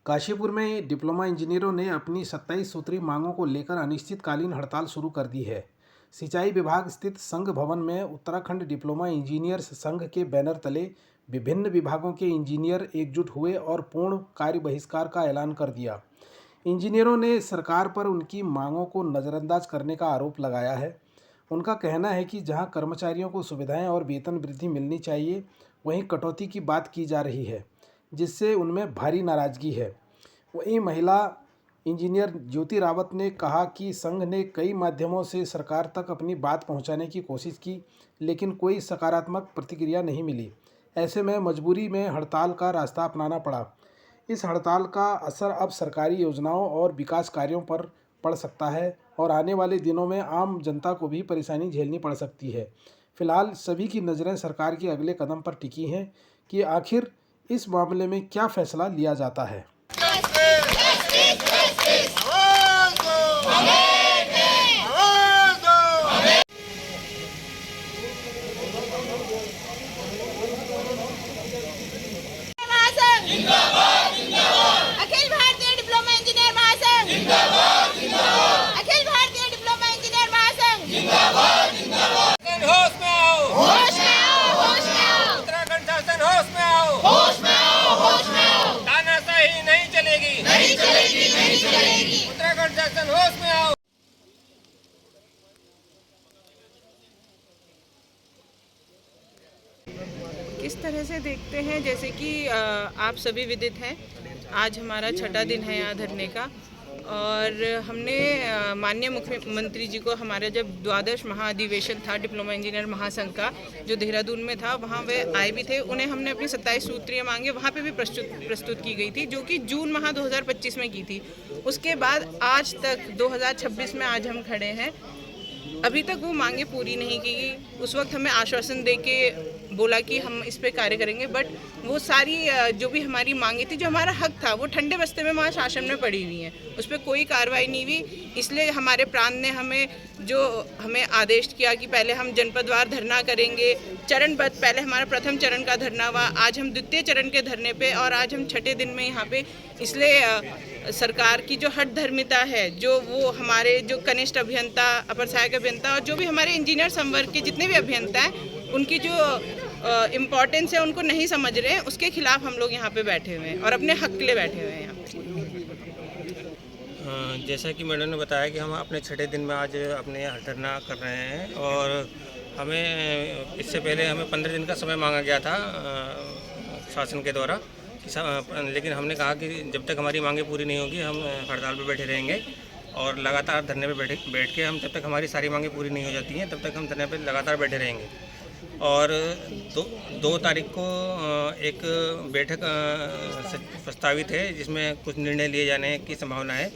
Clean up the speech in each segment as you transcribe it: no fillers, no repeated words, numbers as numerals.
काशीपुर में डिप्लोमा इंजीनियरों ने अपनी 27 सूत्री मांगों को लेकर अनिश्चितकालीन हड़ताल शुरू कर दी है। सिंचाई विभाग स्थित संघ भवन में उत्तराखंड डिप्लोमा इंजीनियर्स संघ के बैनर तले विभिन्न विभागों के इंजीनियर एकजुट हुए और पूर्ण कार्य बहिष्कार का ऐलान कर दिया। इंजीनियरों ने सरकार पर उनकी मांगों को नज़रअंदाज करने का आरोप लगाया है। उनका कहना है कि जहां कर्मचारियों को सुविधाएं और वेतन वृद्धि मिलनी चाहिए, वहीं कटौती की बात की जा रही है, जिससे उनमें भारी नाराज़गी है। वहीं महिला इंजीनियर ज्योति रावत ने कहा कि संघ ने कई माध्यमों से सरकार तक अपनी बात पहुंचाने की कोशिश की, लेकिन कोई सकारात्मक प्रतिक्रिया नहीं मिली। ऐसे में मजबूरी में हड़ताल का रास्ता अपनाना पड़ा। इस हड़ताल का असर अब सरकारी योजनाओं और विकास कार्यों पर पड़ सकता है और आने वाले दिनों में आम जनता को भी परेशानी झेलनी पड़ सकती है। फिलहाल सभी की नज़रें सरकार के अगले कदम पर टिकी हैं कि आखिर इस मामले में क्या फैसला लिया जाता है। अखिल भारतीय डिप्लोमा इंजीनियर महासंघ जिंदाबाद जिंदाबाद। अखिल भारतीय डिप्लोमा इंजीनियर महासंघ जिंदाबाद जिंदाबाद। होश में आओ, होश में आओ, होश में आओ। उत्तराखंड शासन होश में आओ, होश में आओ, होश में आओ। तानाशाही नहीं चलेगी, नहीं चलेगी, नहीं चलेगी। उत्तराखंड शासन होश में आओ। किस तरह से देखते हैं, जैसे कि आप सभी विदित हैं, आज हमारा छठा दिन है यहाँ धरने का और हमने माननीय मुख्यमंत्री जी को हमारा जब द्वादश महाधिवेशन था डिप्लोमा इंजीनियर महासंघ का जो देहरादून में था, वहाँ वे आए भी थे। उन्हें हमने अपनी 27 सूत्रीय मांगे वहाँ पे भी प्रस्तुत की गई थी, जो कि जून माह 2025 में की थी। उसके बाद आज तक 2026 में आज हम खड़े हैं, अभी तक वो मांगे पूरी नहीं की गई। उस वक्त हमें आश्वासन दे के बोला कि हम इस पे कार्य करेंगे, बट वो सारी जो भी हमारी मांगे थी, जो हमारा हक था, वो ठंडे बस्ते में वहाँ शासन में पड़ी हुई हैं, उस पर कोई कार्रवाई नहीं हुई। इसलिए हमारे प्रांत ने हमें आदेश किया कि पहले हम जनपदवार धरना करेंगे, चरणबद्ध। पहले हमारा प्रथम चरण का धरना हुआ, आज हम द्वितीय चरण के धरने पे और आज हम छठे दिन में यहाँ पे। इसलिए सरकार की जो हठधर्मिता है, जो वो हमारे जो कनिष्ठ अभियंता, अपर सहायक अभियंता और जो भी हमारे इंजीनियर संवर्ग के जितने भी अभियंता हैं, उनकी जो इम्पोर्टेंस है उनको नहीं समझ रहे हैं, उसके खिलाफ हम लोग यहाँ पे बैठे हुए हैं और अपने हक के लिए बैठे हुए हैं यहाँ पे। जैसा कि मैडम ने बताया कि हम अपने छठे दिन में आज अपने यहाँ धरना कर रहे हैं और हमें इससे पहले हमें 15 दिन का समय मांगा गया था शासन के द्वारा, लेकिन हमने कहा कि जब तक हमारी मांगे पूरी नहीं होगी हम हड़ताल पर बैठे रहेंगे और लगातार धरने पर बैठ के हम जब तक हमारी सारी मांगे पूरी नहीं हो जाती हैं तब तक हम धरने पर लगातार बैठे रहेंगे। और 2 तारीख को एक बैठक प्रस्तावित है जिसमें कुछ निर्णय लिए जाने की संभावना है,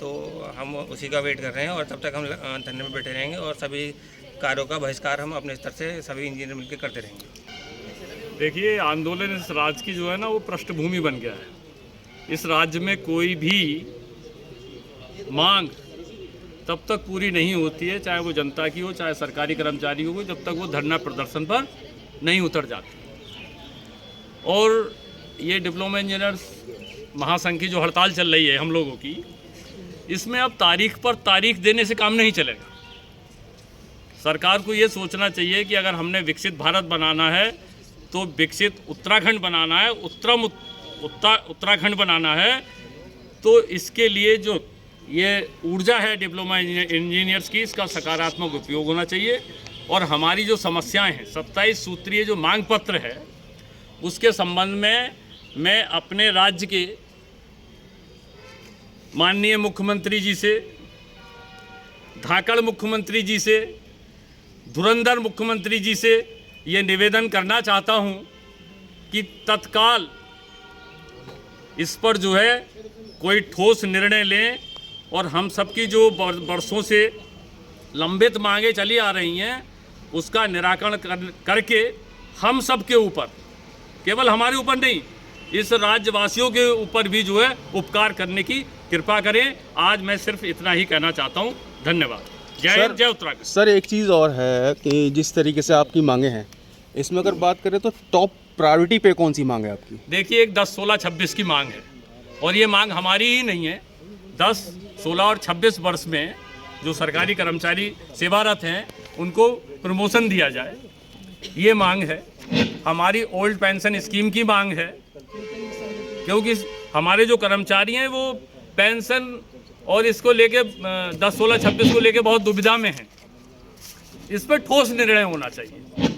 तो हम उसी का वेट कर रहे हैं और तब तक हम धरने में बैठे रहेंगे और सभी कार्यों का बहिष्कार हम अपने स्तर से सभी इंजीनियर मिलकर करते रहेंगे। देखिए, आंदोलन इस राज्य की जो है ना वो पृष्ठभूमि बन गया है। इस राज्य में कोई भी मांग तब तक पूरी नहीं होती है, चाहे वो जनता की हो चाहे सरकारी कर्मचारी हो, जब तक वो धरना प्रदर्शन पर नहीं उतर जाते। और ये डिप्लोमा इंजीनियर्स महासंघ की जो हड़ताल चल रही है हम लोगों की, इसमें अब तारीख पर तारीख देने से काम नहीं चलेगा। सरकार को ये सोचना चाहिए कि अगर हमने विकसित भारत बनाना है तो विकसित उत्तराखंड बनाना है, उत्तराखंड बनाना है, तो इसके लिए जो ये ऊर्जा है डिप्लोमा इंजीनियर्स की, इसका सकारात्मक उपयोग होना चाहिए। और हमारी जो समस्याएं हैं, 27 सूत्रीय जो मांग पत्र है, उसके संबंध में मैं अपने राज्य के माननीय मुख्यमंत्री जी से, धाकड़ मुख्यमंत्री जी से, धुरंधर मुख्यमंत्री जी से ये निवेदन करना चाहता हूं कि तत्काल इस पर जो है कोई ठोस निर्णय लें और हम सबकी जो वर्षों से लंबित मांगे चली आ रही हैं उसका निराकरण करके हम सब के ऊपर, केवल हमारे ऊपर नहीं, इस राज्यवासियों के ऊपर भी जो है उपकार करने की कृपा करें। आज मैं सिर्फ इतना ही कहना चाहता हूं। धन्यवाद। जय हिंद, जय उत्तराखंड। सर, एक चीज़ और है कि जिस तरीके से आपकी मांगे हैं, इसमें अगर बात करें तो टॉप प्रायोरिटी पे कौन सी मांग है आपकी? देखिए, एक 10, 16, 26 की मांग है और ये मांग हमारी ही नहीं है, 10, 16 और 26 वर्ष में जो सरकारी कर्मचारी सेवारत हैं उनको प्रमोशन दिया जाए, ये मांग है। हमारी ओल्ड पेंशन स्कीम की मांग है, क्योंकि हमारे जो कर्मचारी हैं वो पेंशन और इसको लेके 10, 16, 26 को लेके बहुत दुविधा में हैं। इस पर ठोस निर्णय होना चाहिए।